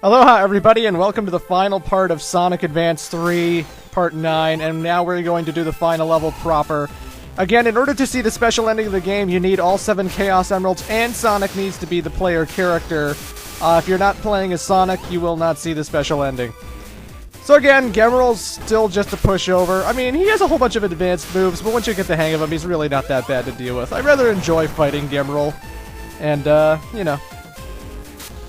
Aloha everybody and welcome to the final part of Sonic Advance 3, Part 9, and now we're going to do the final level proper. Again, in order to see the special ending of the game, you need all 7 Chaos Emeralds, and Sonic needs to be the player character. If you're not playing as Sonic, you will not see the special ending. So again, Gemeral's still just a pushover. I mean, he has a whole bunch of advanced moves, but once you get the hang of him, he's really not that bad to deal with. I rather enjoy fighting Gemeral, and, you know.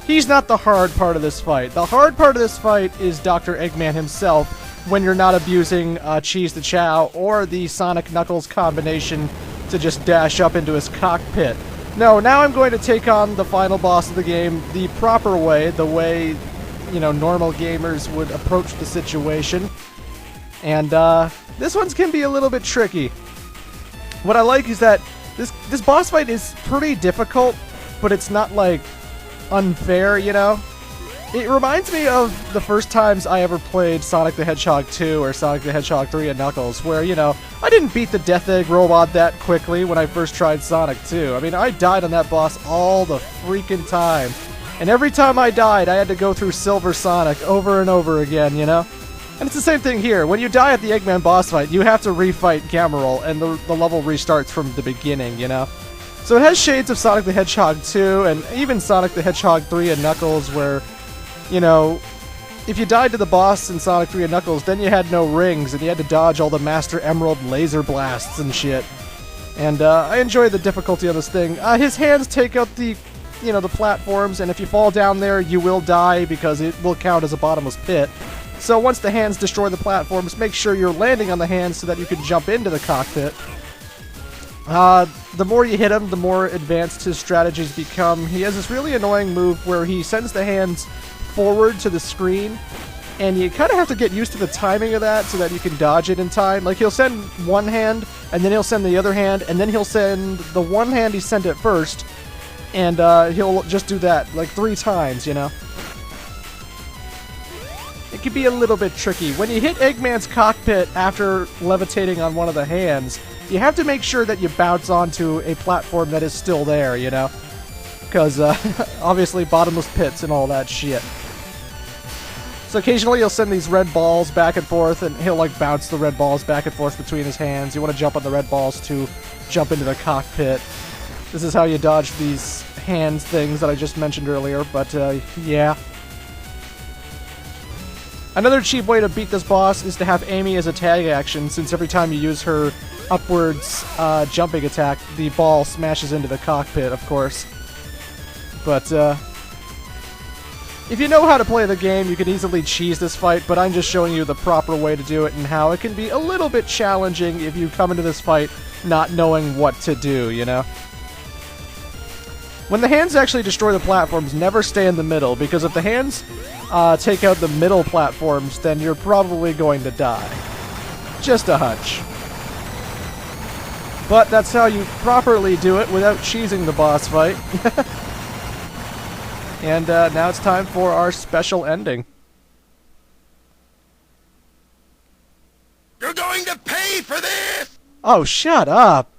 He's not the hard part of this fight. The hard part of this fight is Dr. Eggman himself, when you're not abusing Cheese the Chow or the Sonic Knuckles combination to just dash up into his cockpit. No, now I'm going to take on the final boss of the game the proper way, the way, you know, normal gamers would approach the situation. And this one's can be a little bit tricky. What I like is that this boss fight is pretty difficult, but it's not like unfair, you know? It reminds me of the first times I ever played Sonic the Hedgehog 2 or Sonic the Hedgehog 3 and Knuckles, where, you know, I didn't beat the Death Egg robot that quickly when I first tried Sonic 2. I mean, I died on that boss all the freaking time. And every time I died, I had to go through Silver Sonic over and over again, you know? And it's the same thing here. When you die at the Eggman boss fight, you have to refight Gemeral, and the level restarts from the beginning, you know? So it has shades of Sonic the Hedgehog 2, and even Sonic the Hedgehog 3 and Knuckles, where, you know, if you died to the boss in Sonic 3 and Knuckles, then you had no rings, and you had to dodge all the Master Emerald laser blasts and shit. And I enjoy the difficulty of this thing. His hands take out the, you know, the platforms, and if you fall down there, you will die, because it will count as a bottomless pit. So once the hands destroy the platforms, make sure you're landing on the hands so that you can jump into the cockpit. The more you hit him, the more advanced his strategies become. He has this really annoying move where he sends the hands forward to the screen, and you kind of have to get used to the timing of that so that you can dodge it in time. Like, he'll send one hand, and then he'll send the other hand, and then he'll send the one hand he sent it first, and he'll just do that, like, 3 times, you know? It can be a little bit tricky. When you hit Eggman's cockpit after levitating on one of the hands, you have to make sure that you bounce onto a platform that is still there, you know? Because, obviously, bottomless pits and all that shit. So occasionally he'll send these red balls back and forth, and he'll, like, bounce the red balls back and forth between his hands. You want to jump on the red balls to jump into the cockpit. This is how you dodge these hands things that I just mentioned earlier, but, yeah. Another cheap way to beat this boss is to have Amy as a tag action, since every time you use her upwards jumping attack, the ball smashes into the cockpit, of course. But, if you know how to play the game, you can easily cheese this fight, but I'm just showing you the proper way to do it and how it can be a little bit challenging if you come into this fight not knowing what to do, you know? When the hands actually destroy the platforms, never stay in the middle, because if the hands take out the middle platforms, then you're probably going to die. Just a hunch. But that's how you properly do it without cheesing the boss fight. And now it's time for our special ending. You're going to pay for this! Oh, shut up!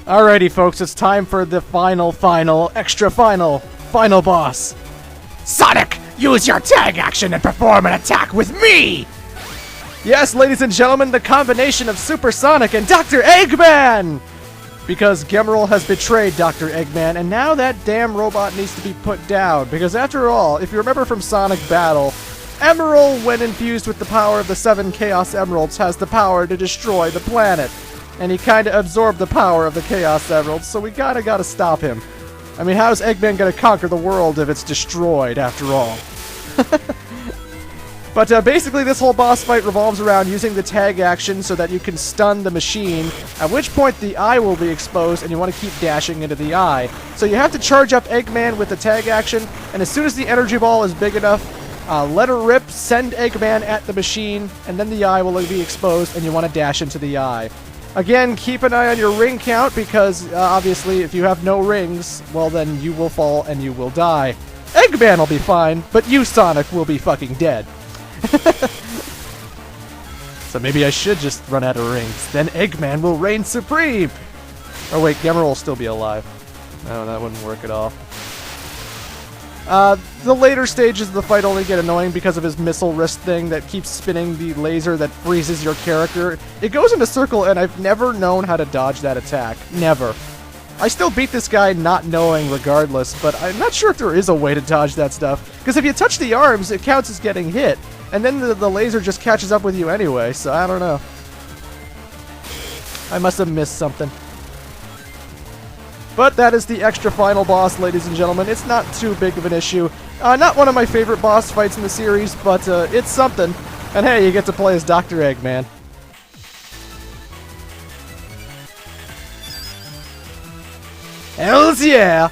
Alrighty, folks, it's time for the final boss. Sonic, use your tag action and perform an attack with me! Yes, ladies and gentlemen, the combination of Super Sonic and Dr. Eggman! Because Gemeral has betrayed Dr. Eggman, and now that damn robot needs to be put down. Because after all, if you remember from Sonic Battle, Emerald, when infused with the power of the 7 Chaos Emeralds, has the power to destroy the planet. And he kind of absorbed the power of the Chaos Emeralds, so we kind of got to stop him. I mean, how's Eggman going to conquer the world if it's destroyed, after all? But basically, this whole boss fight revolves around using the tag action so that you can stun the machine, at which point the eye will be exposed and you want to keep dashing into the eye. So you have to charge up Eggman with the tag action, and as soon as the energy ball is big enough, let her rip, send Eggman at the machine, and then the eye will be exposed and you want to dash into the eye. Again, keep an eye on your ring count because, obviously, if you have no rings, well then you will fall and you will die. Eggman will be fine, but you, Sonic, will be fucking dead. So maybe I should just run out of rings. Then Eggman will reign supreme! Oh wait, Gamera will still be alive. No, that wouldn't work at all. The later stages of the fight only get annoying because of his missile wrist thing that keeps spinning the laser that freezes your character. It goes in a circle and I've never known how to dodge that attack. Never. I still beat this guy not knowing regardless, but I'm not sure if there is a way to dodge that stuff. Because if you touch the arms, it counts as getting hit. And then the laser just catches up with you anyway, so I don't know. I must have missed something. But that is the extra final boss, ladies and gentlemen. It's not too big of an issue. Not one of my favorite boss fights in the series, but it's something. And hey, you get to play as Dr. Eggman. Hells yeah!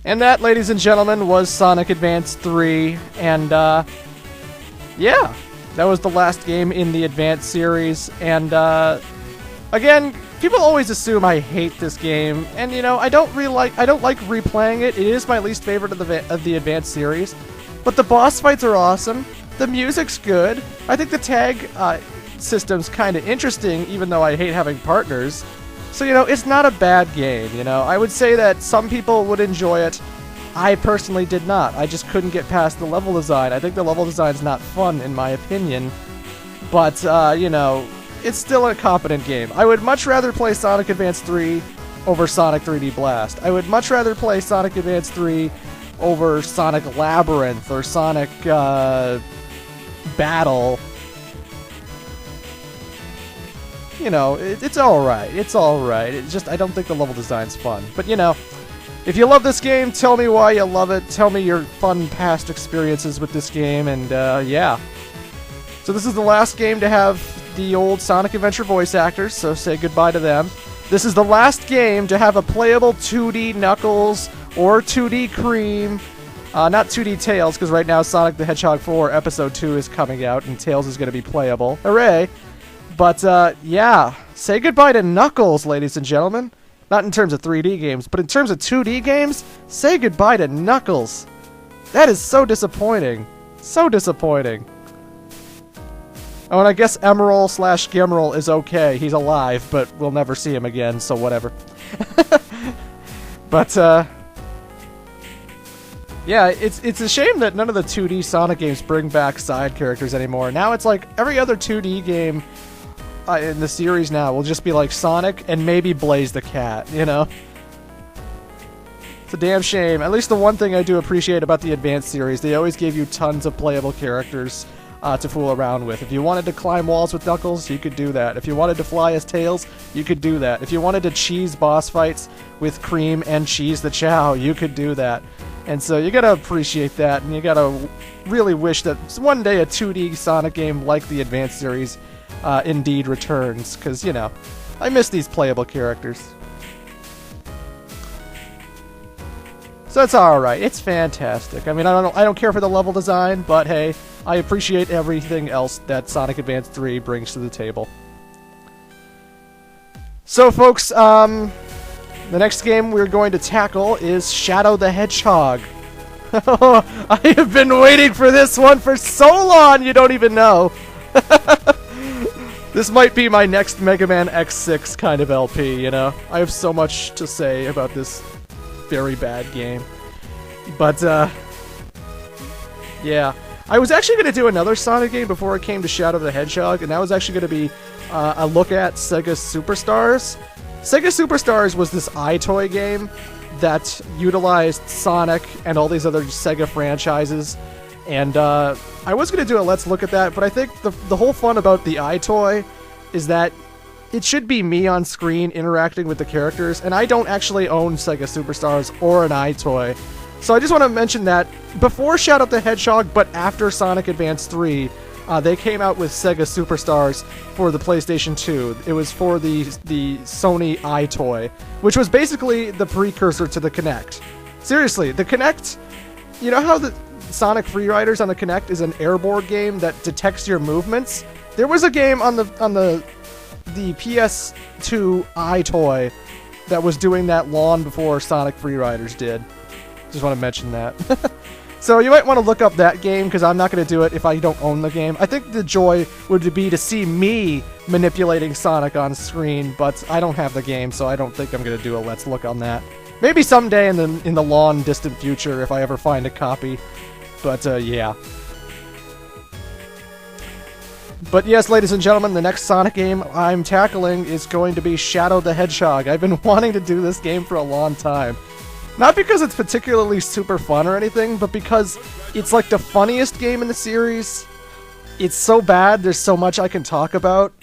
And that, ladies and gentlemen, was Sonic Advance 3, and, yeah, that was the last game in the Advance series, and, again, people always assume I hate this game, and, you know, I don't like replaying it. It is my least favorite of the Advance series, but the boss fights are awesome, the music's good, I think the tag, system's kind of interesting, even though I hate having partners. So, you know, it's not a bad game, you know. I would say that some people would enjoy it. I personally did not. I just couldn't get past the level design. I think the level design's not fun, in my opinion. But, you know, it's still a competent game. I would much rather play Sonic Advance 3 over Sonic 3D Blast. I would much rather play Sonic Advance 3 over Sonic Labyrinth or Sonic, Battle. You know, it's alright. It's alright. It's just, I don't think the level design's fun. But, you know, if you love this game, tell me why you love it. Tell me your fun past experiences with this game, and, yeah. So this is the last game to have the old Sonic Adventure voice actors, so say goodbye to them. This is the last game to have a playable 2D Knuckles or 2D Cream. Not 2D Tails, because right now Sonic the Hedgehog 4 Episode 2 is coming out, and Tails is going to be playable. Hooray! But, yeah, say goodbye to Knuckles, ladies and gentlemen. Not in terms of 3D games, but in terms of 2D games, say goodbye to Knuckles. That is so disappointing. So disappointing. Oh, and I guess Emerald / Gemerald is okay. He's alive, but we'll never see him again, so whatever. But, yeah, it's a shame that none of the 2D Sonic games bring back side characters anymore. Now it's like every other 2D game in the series now will just be like Sonic and maybe Blaze the Cat, you know? It's a damn shame. At least the one thing I do appreciate about the Advanced series, they always gave you tons of playable characters to fool around with. If you wanted to climb walls with Knuckles, you could do that. If you wanted to fly as Tails, you could do that. If you wanted to cheese boss fights with Cream and cheese the Chow, you could do that. And so you gotta appreciate that, and you gotta really wish that one day a 2D Sonic game like the Advance series indeed returns, because, you know, I miss these playable characters. So it's alright. It's fantastic. I mean, I don't care for the level design, but hey, I appreciate everything else that Sonic Advance 3 brings to the table. So, folks, the next game we're going to tackle is Shadow the Hedgehog. I have been waiting for this one for so long, you don't even know. This might be my next Mega Man X6 kind of LP, you know? I have so much to say about this very bad game. But, yeah. I was actually going to do another Sonic game before it came to Shadow the Hedgehog, and that was actually going to be a look at Sega Superstars. Sega Superstars was this iToy game that utilized Sonic and all these other Sega franchises, and I was going to do a Let's Look at that, but I think the whole fun about the iToy is that it should be me on screen interacting with the characters, and I don't actually own Sega Superstars or an iToy. So I just want to mention that before Shadow the Hedgehog, but after Sonic Advance 3, they came out with Sega Superstars for the PlayStation 2. It was for the Sony iToy, which was basically the precursor to the Kinect. Seriously, the Kinect, you know how the Sonic Freeriders on the Kinect is an airborne game that detects your movements? There was a game on the PS2 iToy that was doing that long before Sonic Freeriders did. Just want to mention that. So you might want to look up that game, because I'm not going to do it if I don't own the game. I think the joy would be to see me manipulating Sonic on screen, but I don't have the game, so I don't think I'm going to do a Let's Look on that. Maybe someday in the long, distant future if I ever find a copy. But, yeah. But yes, ladies and gentlemen, the next Sonic game I'm tackling is going to be Shadow the Hedgehog. I've been wanting to do this game for a long time. Not because it's particularly super fun or anything, but because it's like the funniest game in the series. It's so bad, there's so much I can talk about.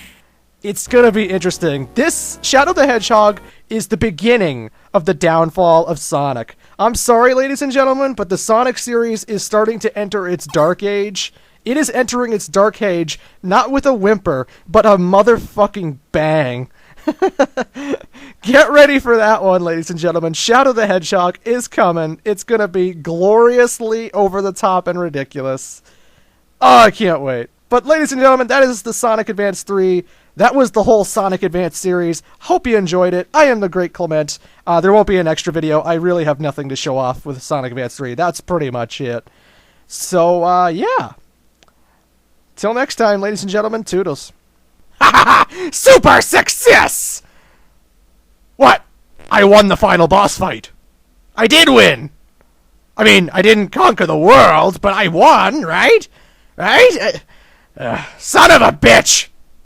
It's gonna be interesting. This, Shadow the Hedgehog, is the beginning of the downfall of Sonic. I'm sorry, ladies and gentlemen, but the Sonic series is starting to enter its dark age. It is entering its dark age, not with a whimper, but a motherfucking bang. Get ready for that one, ladies and gentlemen. Shadow the Hedgehog is coming. It's gonna be gloriously over the top and ridiculous. Oh, I can't wait. But ladies and gentlemen, that is the Sonic Advance 3. That was the whole Sonic Advance series. Hope you enjoyed it. I am the Great Clement. There won't be an extra video. I really have nothing to show off with Sonic Advance 3. That's pretty much it. So, yeah. Till next time, ladies and gentlemen, toodles. Super success! What? I won the final boss fight. I did win. I mean, I didn't conquer the world, but I won, right? Right? Son of a bitch!